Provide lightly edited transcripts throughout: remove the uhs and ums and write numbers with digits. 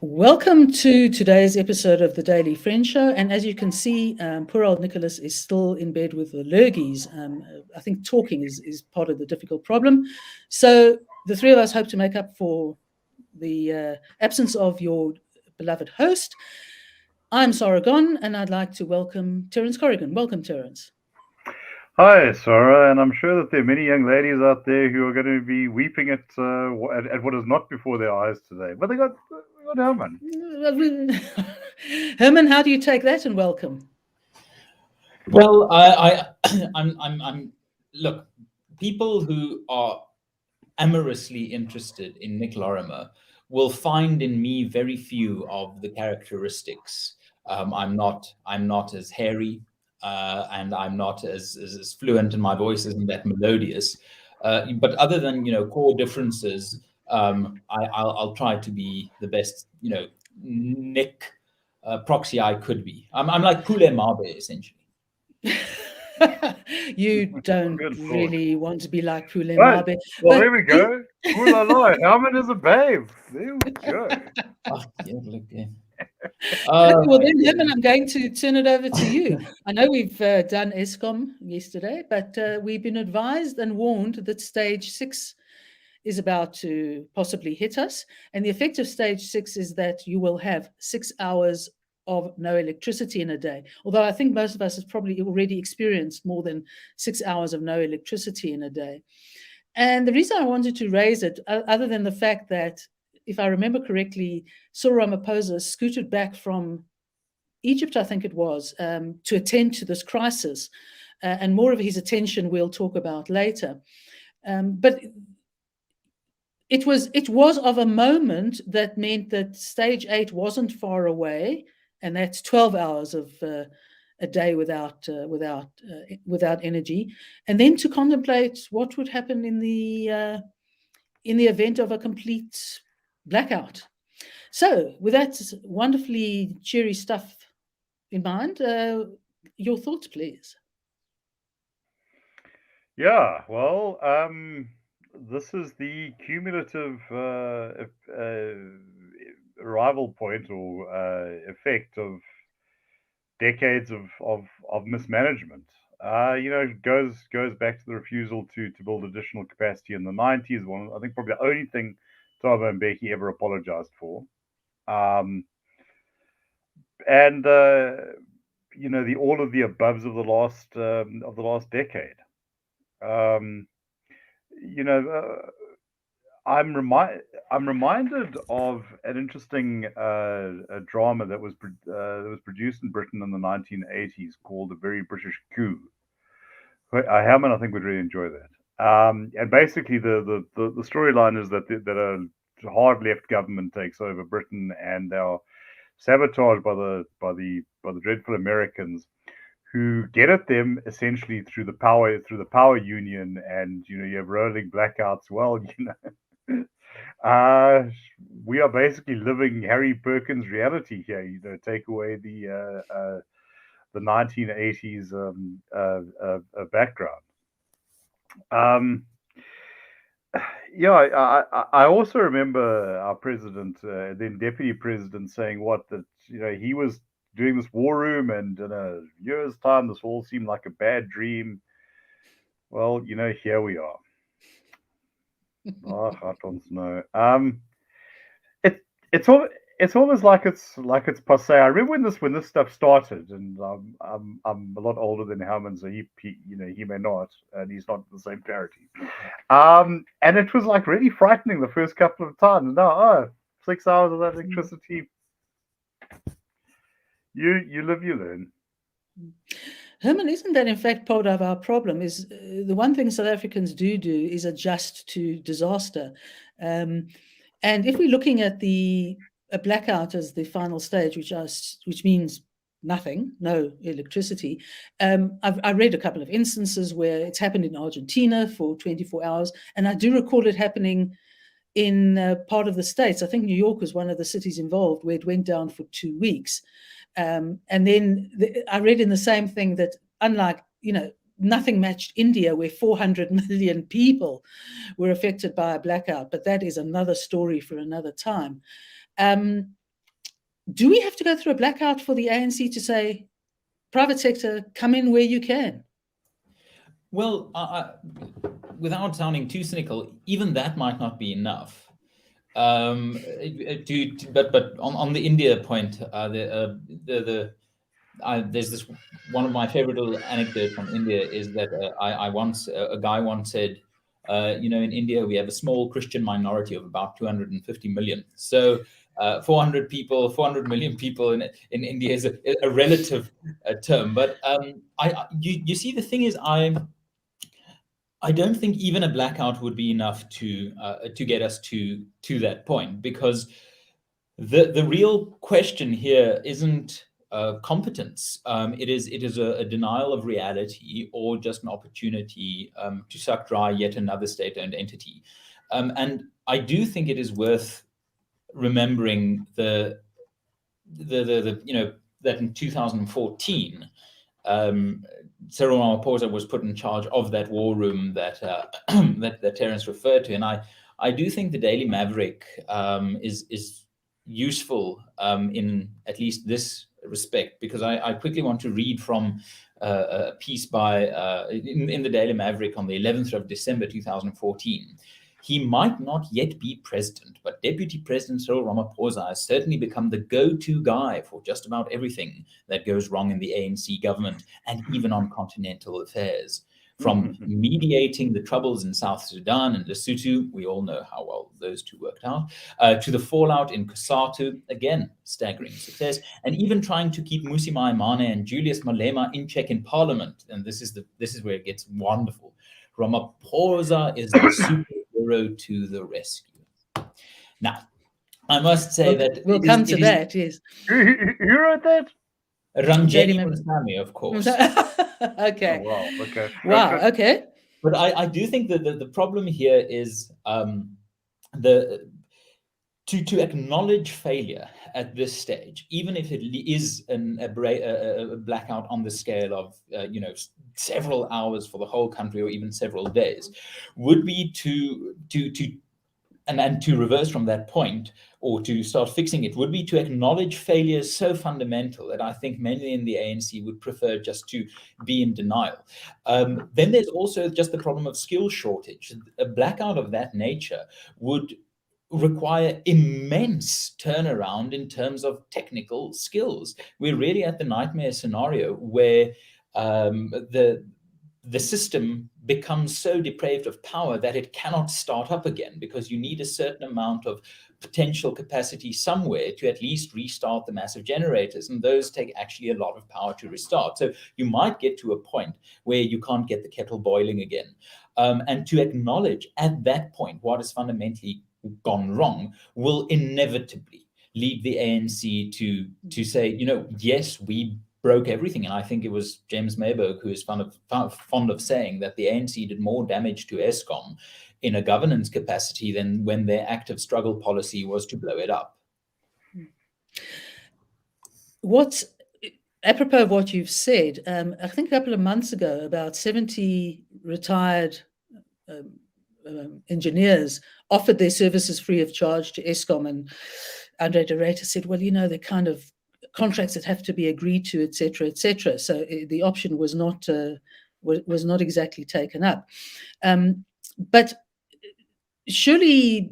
Welcome to today's episode of the Daily Friend Show. And as you can see, poor old Nicholas is still in bed with the lurgies. I think talking is part of the difficult problem. So the three of us hope to make up for the absence of your beloved host. I'm Sara Gon, and I'd like to welcome Terence Corrigan. Welcome, Terence. Hi, Sara, and I'm sure that there are many young ladies out there who are going to be weeping at what is not before their eyes today. But they got Hermann. Hermann, how do you take that and welcome? Well, I'm look, people who are amorously interested in Nick Lorimer will find in me very few of the characteristics. I'm not as hairy, and I'm not as fluent, and my voice isn't that melodious. But other than core differences, I'll try to be the best Nick proxy I could be. I'm like Pule Mabe essentially. You don't really want to be like Pule Right. Mabe. Well, there we go. Ooh la la, Hermann is a babe. There we go. Oh, yeah, look, yeah. Well, then, Hermann, I'm going to turn it over to you. I know we've done Eskom yesterday, but we've been advised and warned that stage 6 is about to possibly hit us. And the effect of stage 6 is that you will have 6 hours of no electricity in a day. Although I think most of us have probably already experienced more than 6 hours of no electricity in a day. And the reason I wanted to raise it, other than the fact that, if I remember correctly, Cyril Ramaphosa scooted back from Egypt, I think it was, to attend to this crisis. And more of his attention we'll talk about later. But it was of a moment that meant that stage 8 wasn't far away, and that's 12 hours of a day without energy, and then to contemplate what would happen in the event of a complete blackout. So, with that wonderfully cheery stuff in mind, your thoughts, please. Yeah, well, this is the cumulative arrival point or effect of decades of mismanagement. It goes back to the refusal to build additional capacity in the 90s. I think probably the only thing Thabo Mbeki ever apologized for. And the all of the aboves of the last decade. I'm reminded of an interesting drama that was produced in Britain in the 1980s called The Very British Coup. Hermann, I think, would really enjoy that. And basically, the storyline is that a hard left government takes over Britain, and they are sabotaged by the dreadful Americans, who get at them essentially through the power union, and you have rolling blackouts. Well, we are basically living Harry Perkins reality here. Take away the 1980s background. I also remember our president, then deputy president, saying that he was doing this war room, and in a year's time, this all seemed like a bad dream. Well, here we are. Oh, heart on snow. It's almost like it's passe. I remember when this stuff started, and I'm a lot older than Hermann, so he may not, and he's not the same clarity. And it was like really frightening the first couple of times. Now, 6 hours of that electricity. You live, you learn. Hermann, isn't that in fact part of our problem? Is the one thing South Africans do is adjust to disaster. And if we're looking at a blackout as the final stage, which means nothing, no electricity. I read a couple of instances where it's happened in Argentina for 24 hours, and I do recall it happening in part of the States. I think New York was one of the cities involved, where it went down for 2 weeks. And then I read in the same thing that, unlike, nothing matched India, where 400 million people were affected by a blackout. But that is another story for another time. do we have to go through a blackout for the ANC to say, private sector, come in where you can? Well, without sounding too cynical, even that might not be enough. But on the India point, there's this one of my favorite little anecdotes from India is that a guy once said, in India we have a small Christian minority of about 250 million. So 400 million people in India is a relative term. But you see, the thing is, I don't think even a blackout would be enough to get us to that point, because the real question here isn't competence. It is a denial of reality, or just an opportunity to suck dry yet another state-owned entity. And I do think it is worth remembering that in 2014. Cyril Ramaphosa was put in charge of that war room that that Terence referred to, and I do think the Daily Maverick is useful in at least this respect, because I quickly want to read from a piece by in the Daily Maverick on the 11th of December 2014. He might not yet be president, but Deputy President Cyril Ramaphosa has certainly become the go-to guy for just about everything that goes wrong in the ANC government, and even on continental affairs. From mediating the troubles in South Sudan and Lesotho, we all know how well those two worked out, to the fallout in Kusatu, again, staggering success, and even trying to keep Mmusi Maimane and Julius Malema in check in parliament. And this is where it gets wonderful. Ramaphosa is the superhero to the rescue. Now, I must say that we'll come to that. Yes, who wrote that? Ranjeni Munsami, of course. Okay. Oh, wow. Okay. Wow. Okay. But I do think that the problem here is to acknowledge failure at this stage, even if it is a blackout on the scale of several hours for the whole country, or even several days, would be to reverse from that point, or to start fixing it, would be to acknowledge failure so fundamental that I think many in the ANC would prefer just to be in denial. Then there's also just the problem of skill shortage. A blackout of that nature would require immense turnaround in terms of technical skills. We're really at the nightmare scenario where the system becomes so depraved of power that it cannot start up again, because you need a certain amount of potential capacity somewhere to at least restart the massive generators, and those take actually a lot of power to restart. So you might get to a point where you can't get the kettle boiling again. And to acknowledge at that point what has fundamentally gone wrong will inevitably lead the ANC to say, yes, we broke everything. And I think it was James Mayberg who is fond of saying that the ANC did more damage to Eskom in a governance capacity than when their active struggle policy was to blow it up. What's apropos of what you've said, I think a couple of months ago, about 70 retired engineers offered their services free of charge to Eskom, and Andre de Ruyter said, well, they're kind of contracts that have to be agreed to, etc., etc. So the option was not exactly taken up. But surely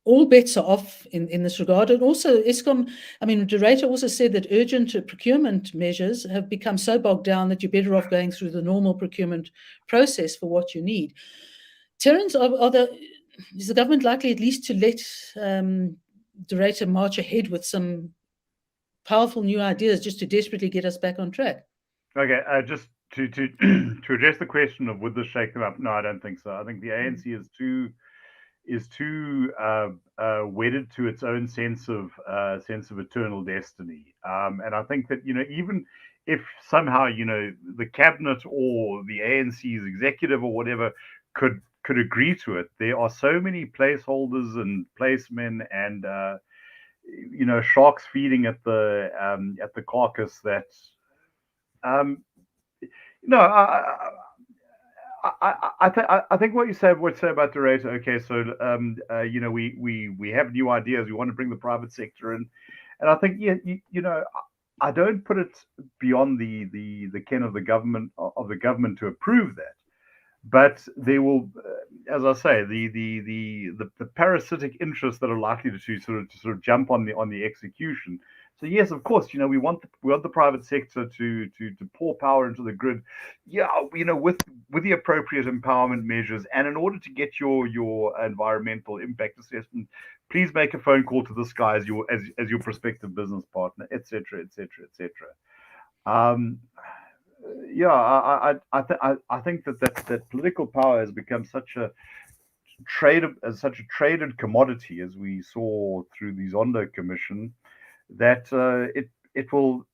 all bets are off in this regard. And also Eskom, de Ruyter also said that urgent procurement measures have become so bogged down that you're better off going through the normal procurement process for what you need. Terence, is the government likely at least to let de Ruyter march ahead with some powerful new ideas just to desperately get us back on track? Okay, just to address the question of would this shake them up? No, I don't think so. I think the ANC is too wedded to its own sense of eternal destiny, and I think that even if somehow the cabinet or the ANC's executive or whatever could agree to it, there are so many placeholders and placemen and sharks feeding at the carcass that I think what you say about de Ruyter. Okay, so we have new ideas. We want to bring the private sector in, And I think, I don't put it beyond the ken of the government to approve that. But there will, as I say, the parasitic interests that are likely to sort of jump on the execution. So yes, of course, we want the private sector to pour power into the grid, with the appropriate empowerment measures, and in order to get your environmental impact assessment, please make a phone call to this guy as your prospective business partner, etc., etc., etc. I think that political power has become such a traded commodity, as we saw through the Zondo Commission, that it will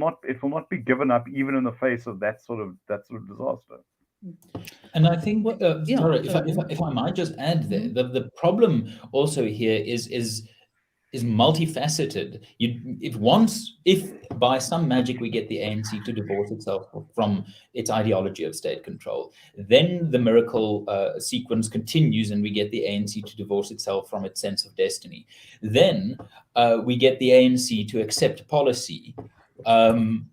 not be given up even in the face of that sort of disaster. And I think, Sara, if I might just add there, the problem also here is multifaceted. If by some magic we get the ANC to divorce itself from its ideology of state control, then the miracle sequence continues and we get the ANC to divorce itself from its sense of destiny. Then we get the ANC to accept policy that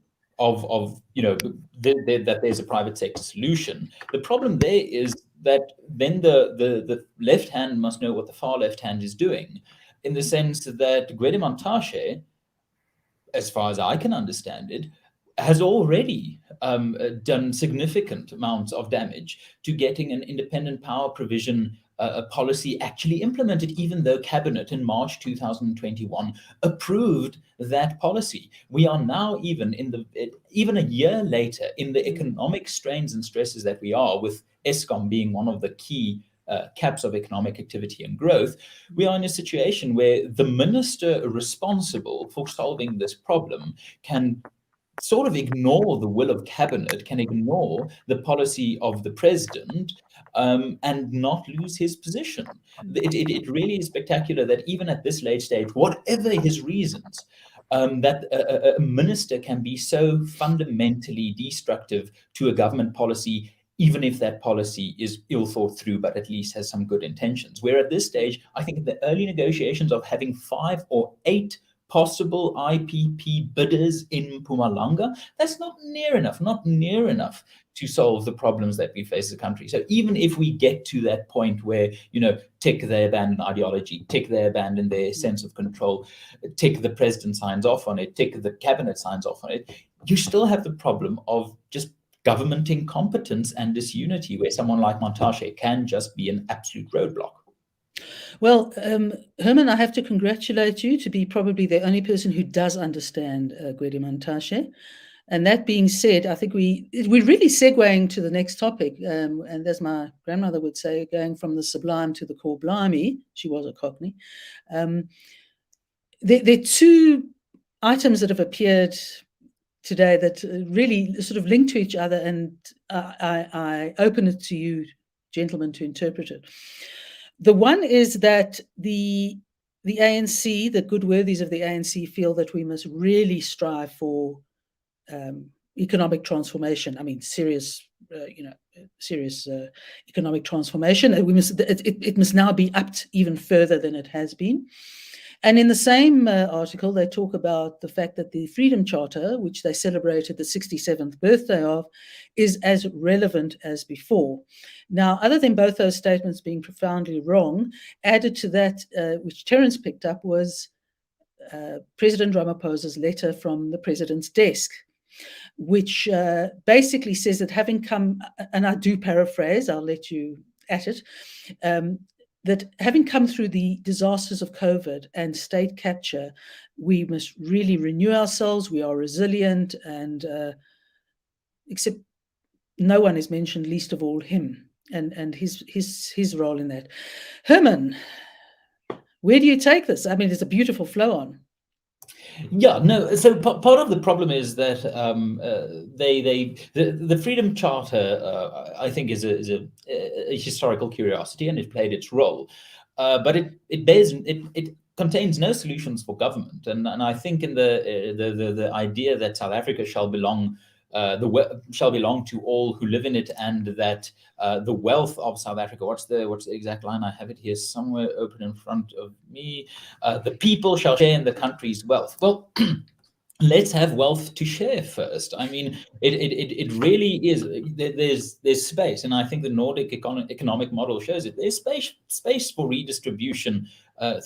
there's a private sector solution. The problem there is that then the left hand must know what the far left hand is doing, in the sense that Gwede Mantashe, as far as I can understand it, has already done significant amounts of damage to getting an independent power provision policy actually implemented, even though Cabinet in March 2021 approved that policy. We are now even a year later, in the economic strains and stresses that we are, with Eskom being one of the key caps of economic activity and growth, we are in a situation where the minister responsible for solving this problem can sort of ignore the will of cabinet, can ignore the policy of the president, and not lose his position. It really is spectacular that even at this late stage, whatever his reasons, that a minister can be so fundamentally destructive to a government policy, even if that policy is ill thought through, but at least has some good intentions. Where at this stage, I think the early negotiations of having 5 or 8 possible IPP bidders in Mpumalanga, that's not near enough to solve the problems that we face as a country. So even if we get to that point where, tick, they abandon ideology, tick, they abandon their sense of control, tick, the president signs off on it, tick, the cabinet signs off on it, you still have the problem of just government incompetence and disunity, where someone like Mantashe can just be an absolute roadblock. Well, Hermann, I have to congratulate you to be probably the only person who does understand Gwede Mantashe. And that being said, I think we're really segueing to the next topic. And as my grandmother would say, going from the sublime to the core blimey. She was a Cockney. There are 2 items that have appeared today that really sort of link to each other, and I open it to you, gentlemen, to interpret it. The one is that the ANC, the good worthies of the ANC, feel that we must really strive for economic transformation. I mean, serious economic transformation. It must now be upped even further than it has been. And in the same article, they talk about the fact that the Freedom Charter, which they celebrated the 67th birthday of, is as relevant as before. Now, other than both those statements being profoundly wrong, added to that, which Terence picked up, was President Ramaphosa's letter from the president's desk, which basically says that having come, and I do paraphrase, I'll let you at it, that having come through the disasters of COVID and state capture, we must really renew ourselves. We are resilient, and except no one is mentioned, least of all him and his role in that. Hermann, where do you take this? I mean, there's a beautiful flow on. Yeah, no. So part of the problem is that the Freedom Charter, I think, is a historical curiosity, and it played its role, but it contains no solutions for government, and I think in the idea that South Africa shall belong shall belong to all who live in it, and that the wealth of South Africa, what's the exact line? I have it here somewhere open in front of me. The people shall share in the country's wealth. Well, let's have wealth to share first. I mean, it really is. There's space, and I think the Nordic economic model shows it. There's space for redistribution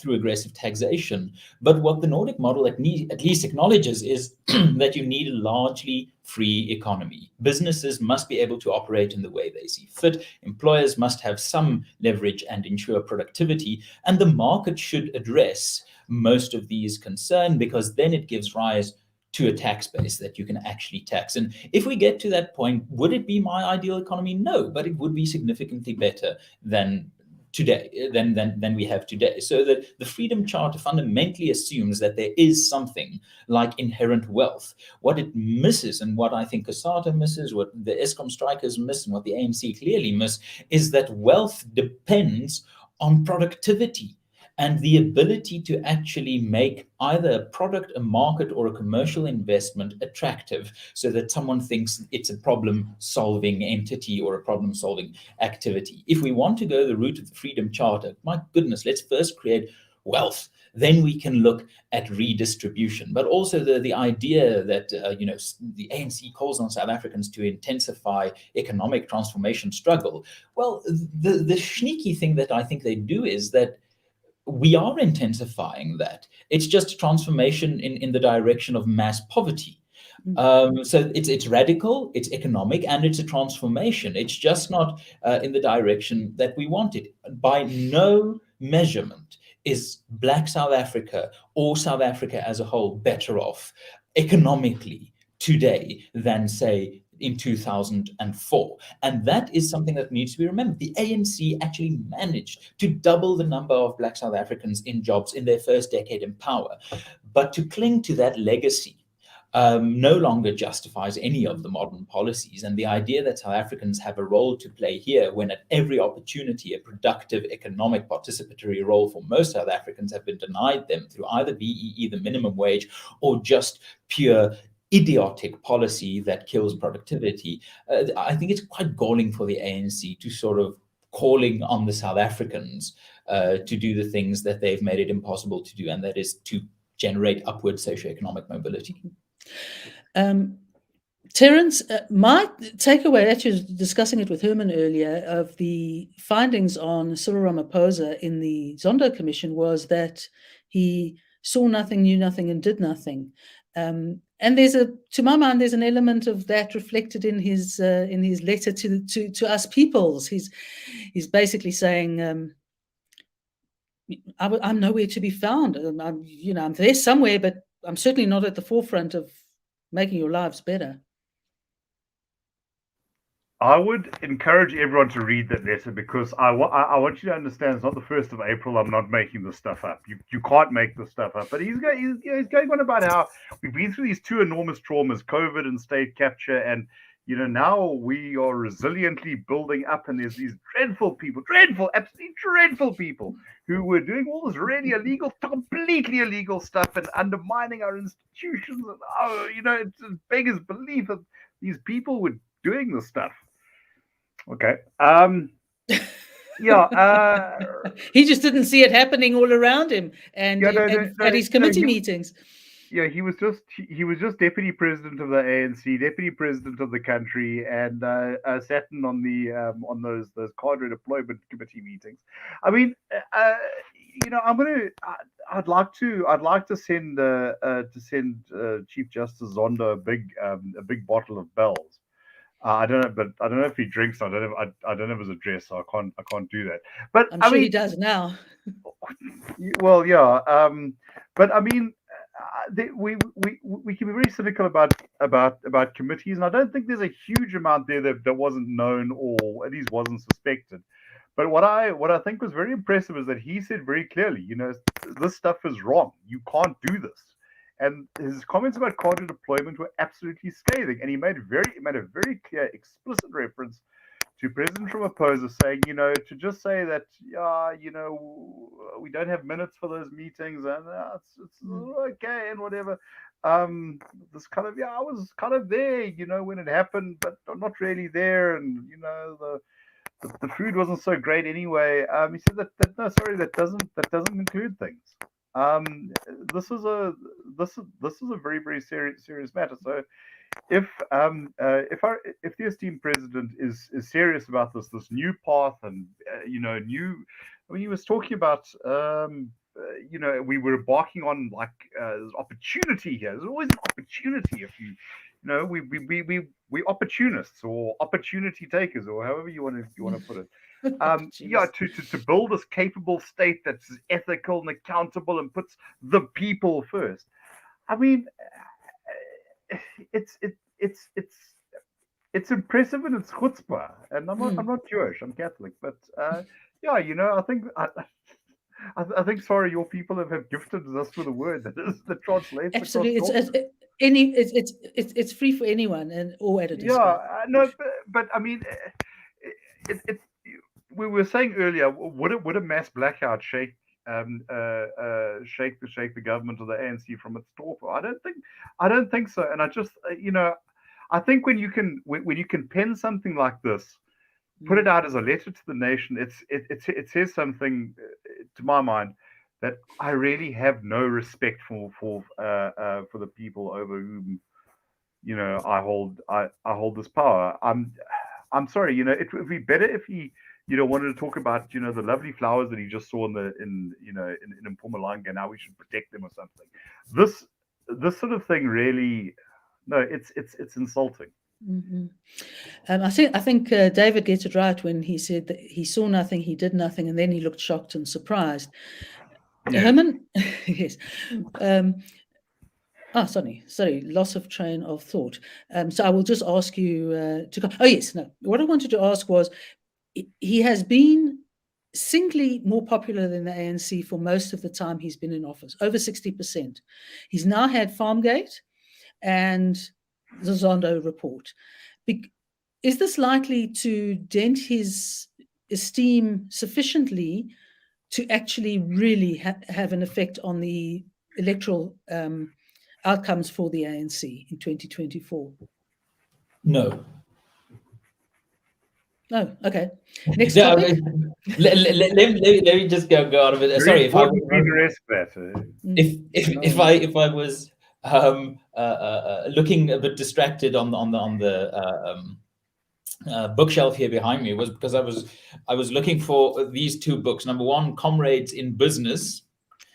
through aggressive taxation. But what the Nordic model at least acknowledges is that you need a largely free economy. Businesses must be able to operate in the way they see fit. Employers must have some leverage and ensure productivity, and the market should address most of these concerns, because then it gives rise to a tax base that you can actually tax. And if we get to that point, would it be my ideal economy? No, but it would be significantly better than today, than we have today. So that the Freedom Charter fundamentally assumes that there is something like inherent wealth. What it misses, and what I think COSATU misses, what the Eskom strikers miss, and what the ANC clearly miss, is that wealth depends on productivity and the ability to actually make either a product, a market, or a commercial investment attractive, so that someone thinks it's a problem-solving entity or a problem-solving activity. If we want to go the route of the Freedom Charter, my goodness, let's first create wealth. Then we can look at redistribution. But also the idea that the ANC calls on South Africans to intensify economic transformation struggle. Well, the sneaky thing that I think they do is that we are intensifying that. It's just a transformation in the direction of mass poverty. So it's radical, it's economic, and it's a transformation. It's just not in the direction that we want it. By no measurement is Black South Africa or South Africa as a whole better off economically today than, say, in 2004. And that is something that needs to be remembered. The ANC actually managed to double the number of Black South Africans in jobs in their first decade in power. But to cling to that legacy no longer justifies any of the modern policies. And the idea that South Africans have a role to play here, when at every opportunity a productive economic participatory role for most South Africans have been denied them through either BEE, the minimum wage, or just pure idiotic policy that kills productivity. I think it's quite galling for the ANC to sort of calling on the South Africans to do the things that they've made it impossible to do, and that is to generate upward socioeconomic mobility. Terence, my takeaway, actually was discussing it with Hermann earlier, of the findings on Cyril Ramaphosa in the Zondo Commission was that he saw nothing, knew nothing, and did nothing. And to my mind, there's an element of that reflected in his letter to us peoples. He's basically saying, I'm nowhere to be found. I'm there somewhere, but I'm certainly not at the forefront of making your lives better. I would encourage everyone to read that letter, because I want you to understand it's not the 1st of April. I'm not making this stuff up. You can't make this stuff up. But he's going on about how we've been through these two enormous traumas, COVID and state capture, and now we are resiliently building up, and there's these absolutely dreadful people who were doing all this really illegal, completely illegal stuff and undermining our institutions. And it's beggars belief that these people were doing this stuff. Okay. He just didn't see it happening all around him at his committee meetings. Yeah, he was just deputy president of the ANC, deputy president of the country, and sat in on those cadre deployment committee meetings. I mean, I'd like to send Chief Justice Zondo a big bottle of Bell's. I don't know if he drinks. I don't have his address, so I can't do that. But I'm sure he does now. Well, yeah. But I mean, we can be very cynical about committees, and I don't think there's a huge amount there that wasn't known, or at least wasn't suspected. But what I think was very impressive is that he said very clearly, this stuff is wrong. You can't do this. And his comments about cadre deployment were absolutely scathing. And he made a very clear, explicit reference to President Ramaphosa, saying, to just say that, we don't have minutes for those meetings, and it's okay and whatever. this kind of, I was kind of there, when it happened, but I'm not really there, and the food wasn't so great anyway. He said that no, sorry, that doesn't include things. This is a very, very serious matter. So if the esteemed president is serious about this new path, and new, I mean, he was talking about we were embarking on there's opportunity here. There's always an opportunity if we opportunists or opportunity takers, or however you want to put it. To build this capable state that's ethical and accountable and puts the people first. I mean, it's impressive and it's chutzpah. And I'm not Jewish, I'm Catholic, but I think, sorry, your people have gifted us with a word that translates. Absolutely, it's free for anyone and all at a discount. Yeah, no, but I mean, we were saying earlier, would a mass blackout shake the government or the ANC from its torpor? I don't think so. And I just I think when you can pen something like this, put it out as a letter to the nation, it says something, to my mind, that I really have no respect for the people over whom I hold this power. I'm sorry, it would be better if he wanted to talk about the lovely flowers that he just saw in Mpumalanga. Now we should protect them or something. This sort of thing really, no, it's insulting. Mm-hmm. I think David gets it right when he said that he saw nothing, he did nothing, and then he looked shocked and surprised. Yeah. Hermann, yes. Sorry, loss of train of thought. So I will just ask you to. Oh yes, no. What I wanted to ask was, he has been singly more popular than the ANC for most of the time he's been in office, over 60%. He's now had Farmgate and the Zondo report. Is this likely to dent his esteem sufficiently to actually really have an effect on the electoral outcomes for the ANC in 2024? No. Oh, okay. Next topic. Let me just go out of it. Sorry, if I was looking a bit distracted on the bookshelf here behind me, was because I was looking for these two books. Number one, Comrades in Business,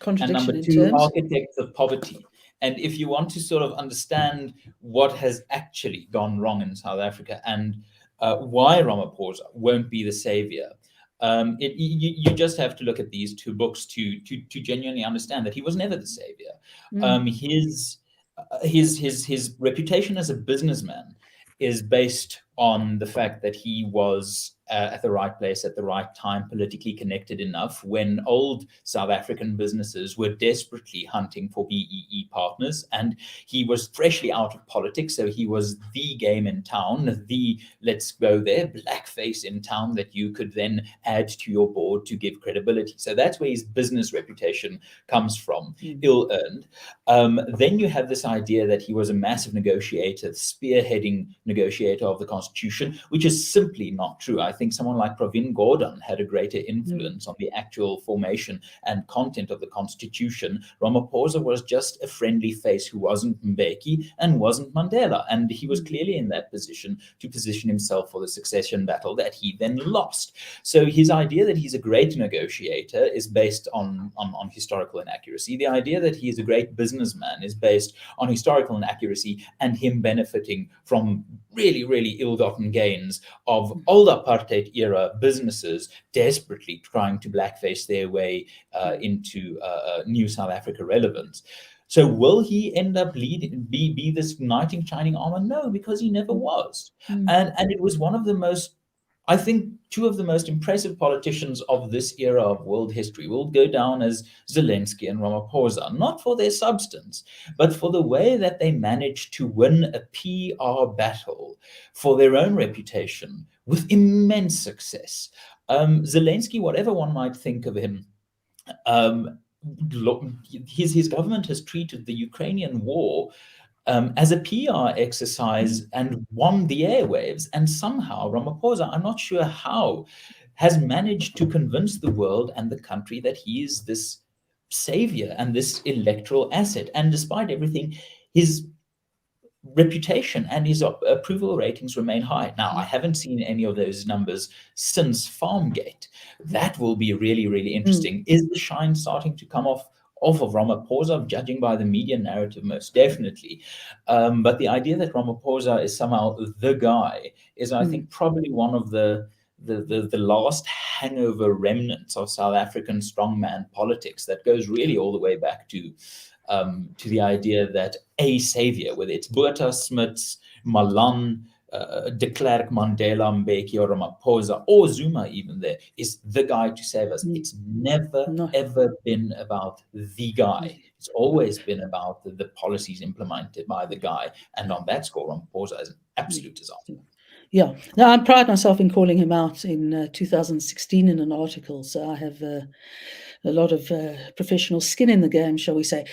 and number two, Architects of Poverty. And if you want to sort of understand what has actually gone wrong in South Africa and why Ramaphosa won't be the savior, you just have to look at these two books to genuinely understand that he was never the savior. His reputation as a businessman is based on the fact that he was at the right place at the right time, politically connected enough when old South African businesses were desperately hunting for BEE partners, and he was freshly out of politics, so he was the game in town, the let's go there blackface in town that you could then add to your board to give credibility. So that's where his business reputation comes from, ill-earned. Then you have this idea that he was a massive negotiator, spearheading negotiator of the Constitution, which is simply not true. I think someone like Pravin Gordhan had a greater influence on the actual formation and content of the Constitution. Ramaphosa was just a friendly face who wasn't Mbeki and wasn't Mandela, and he was clearly in that position to position himself for the succession battle that he then lost. So his idea that he's a great negotiator is based on historical inaccuracy. The idea that he is a great businessman is based on historical inaccuracy and him benefiting from really, really ill-gotten gains of old apartheid era businesses desperately trying to blackface their way into new South Africa relevance. So will he end up be this knight in shining armor? No, because he never was. And it was one of the most, I think, two of the most impressive politicians of this era of world history will go down as Zelensky and Ramaphosa, not for their substance, but for the way that they managed to win a PR battle for their own reputation with immense success. Zelensky, whatever one might think of him, his government has treated the Ukrainian war as a PR exercise and won the airwaves. And somehow Ramaphosa, I'm not sure how, has managed to convince the world and the country that he is this savior and this electoral asset. And despite everything, his reputation and his approval ratings remain high. Now, I haven't seen any of those numbers since Farmgate. That will be really, really interesting. Is the shine starting to come off of Ramaphosa, judging by the media narrative? Most definitely. But the idea that Ramaphosa is somehow the guy is, I think, probably one of the last hangover remnants of South African strongman politics that goes really all the way back to the idea that a savior, whether it's Botha, Smuts, Malan, de Klerk, Mandela, Mbeki, or Ramaphosa, or Zuma even, there is the guy to save us. It's never, ever been about the guy. It's always been about the policies implemented by the guy. And on that score, Ramaphosa is an absolute disaster. Yeah. Now, I pride myself in calling him out in 2016 in an article. So I have a lot of professional skin in the game, shall we say.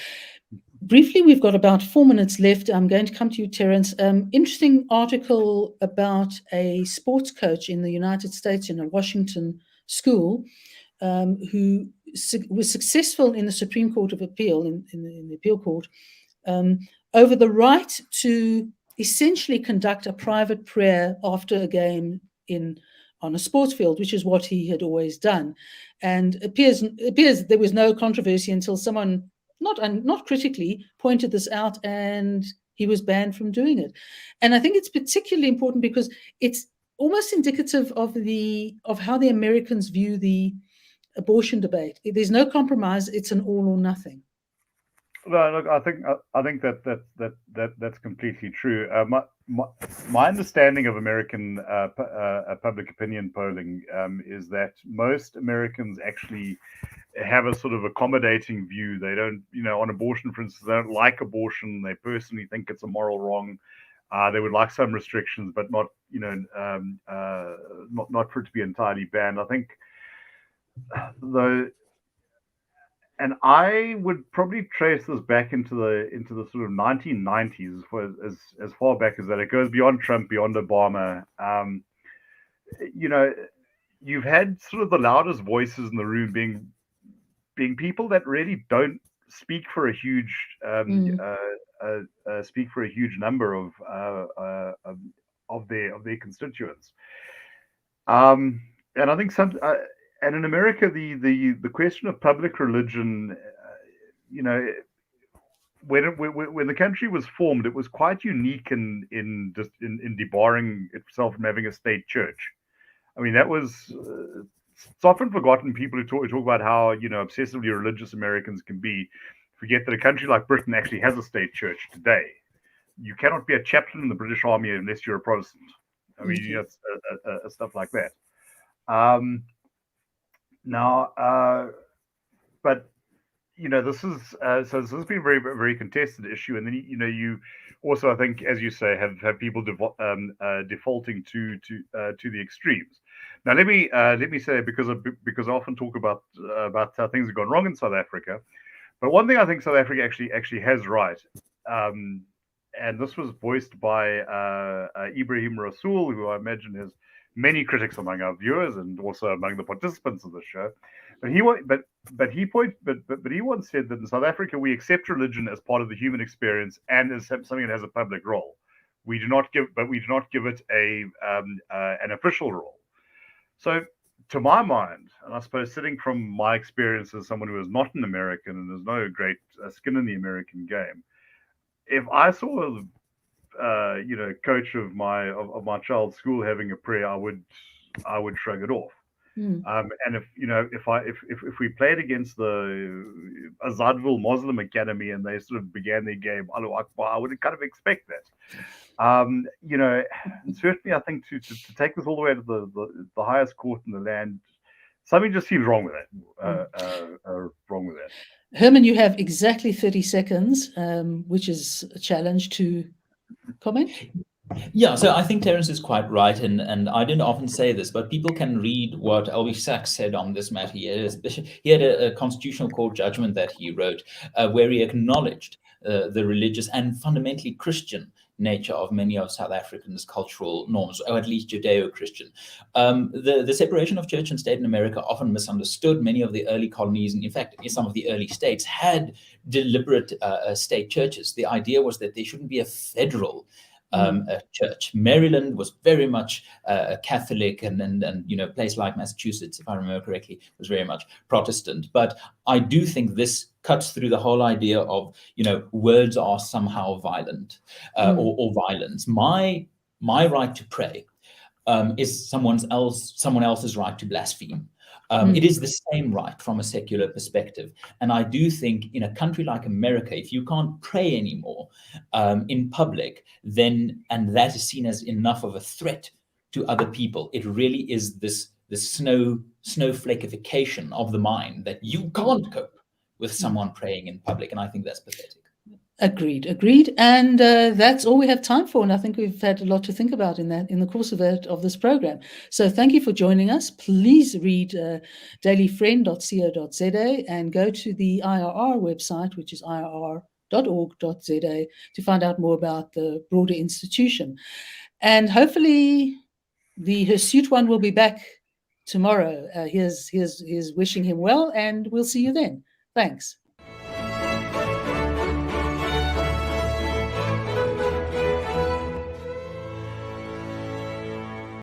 Briefly, we've got about 4 minutes left. I'm going to come to you, Terence. Interesting article about a sports coach in the United States in a Washington school who was successful in the Supreme Court of Appeal, in the appeal court, over the right to essentially conduct a private prayer after a game on a sports field, which is what he had always done. And it appears there was no controversy until someone, not critically, pointed this out, and he was banned from doing it. And I think it's particularly important because it's almost indicative of how the Americans view the abortion debate. There's no compromise; it's an all or nothing. No, look, I think that's completely true. My understanding of American public opinion polling is that most Americans actually have a sort of accommodating view. They don't, on abortion, for instance, they don't like abortion. They personally think it's a moral wrong. They would like some restrictions, but not, not for it to be entirely banned. I think, though. And I would probably trace this back into the sort of 1990s, as far back as that. It goes beyond Trump, beyond Obama. You've had sort of the loudest voices in the room being people that really don't speak for a huge number of their constituents. And I think and in America, the question of public religion, when the country was formed, it was quite unique in debarring itself from having a state church. I mean, that was it's often forgotten. People who talk about how obsessively religious Americans can be forget that a country like Britain actually has a state church today. You cannot be a chaplain in the British Army unless you're a Protestant. I mean, stuff like that. But this is so this has been a very, very contested issue, and then you also, I think, as you say, have people defaulting to the extremes. Now let me say, because I often talk about how things have gone wrong in South Africa, but one thing I think South Africa actually has right, and this was voiced by Ibrahim Rasool, who I imagine has many critics among our viewers and also among the participants of the show. But he once said that in South Africa we accept religion as part of the human experience and as something that has a public role. We do not give it an official role. So, to my mind, and I suppose sitting from my experience as someone who is not an American and has no great skin in the American game, if I saw coach of my child's school having a prayer, I would shrug it off. And if we played against the Azadville Muslim Academy and they sort of began their game Allahu Akbar, I would kind of expect that. Certainly, I think to take this all the way to the highest court in the land, something just seems wrong with that. Herman, you have exactly 30 seconds, which is a challenge to comment. Yeah, so I think Terence is quite right, and I didn't often say this, but people can read what L.B. Sachs said on this matter. He had a constitutional court judgment that he wrote where he acknowledged the religious and fundamentally Christian nature of many of South Africans' cultural norms, or at least Judeo-Christian. The separation of church and state in America often misunderstood. Many of the early colonies, and in fact, some of the early states, had deliberate state churches. The idea was that there shouldn't be a federal a church. Maryland was very much Catholic, and a place like Massachusetts, if I remember correctly, was very much Protestant. But I do think this cuts through the whole idea of words are somehow violent or violence. My right to pray is someone else's right to blaspheme. It is the same right from a secular perspective. And I do think in a country like America, if you can't pray anymore in public, then, and that is seen as enough of a threat to other people, it really is this snowflakeification of the mind that you can't cope with someone praying in public. And I think that's pathetic. Agreed. And that's all we have time for. And I think we've had a lot to think about in the course of this program. So thank you for joining us. Please read dailyfriend.co.za and go to the IRR website, which is irr.org.za, to find out more about the broader institution. And hopefully the hirsute one will be back tomorrow. Here's wishing him well, and we'll see you then. Thanks.